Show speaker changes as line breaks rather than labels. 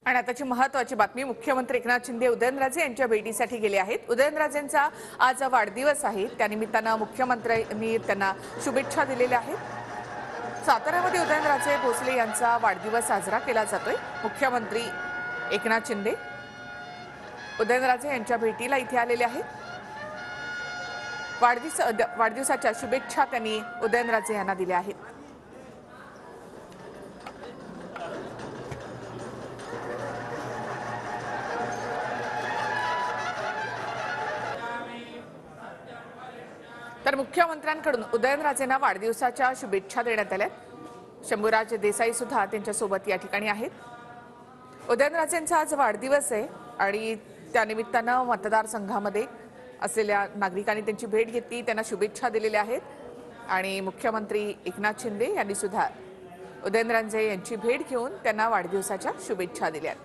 आणि आताची महत्त्वाची बातमी, मुख्यमंत्री एकनाथ शिंदे उदयनराजे यांच्या भेटीसाठी गेले आहेत। उदयनराजेंचा आज वाढदिवस आहे, त्यानिमित्तानं मुख्यमंत्र्यांनी त्यांना शुभेच्छा दिलेल्या आहेत। साताऱ्यामध्ये उदयनराजे भोसले यांचा वाढदिवस साजरा केला जातोय। मुख्यमंत्री एकनाथ शिंदे उदयनराजे यांच्या भेटीला इथे आलेले आहेत। वाढदिवसाच्या शुभेच्छा त्यांनी उदयनराजे यांना दिल्या आहेत। तर मुख्यमंत्र्यांकडून उदयनराजेंना वाढदिवसाच्या शुभेच्छा देण्यात आल्या। शंभूराज देसाई सुद्धा त्यांच्या सोबत या ठिकाणी आहेत। उदयनराजेंचा आज वाढदिवस आहे आणि त्यानिमित्तानं मतदारसंघामध्ये असलेल्या नागरिकांनी त्यांची भेट घेतली, त्यांना शुभेच्छा दिलेल्या आहेत आणि मुख्यमंत्री एकनाथ शिंदे यांनी सुद्धा उदयनराजे यांची भेट घेऊन त्यांना वाढदिवसाच्या शुभेच्छा दिल्यात।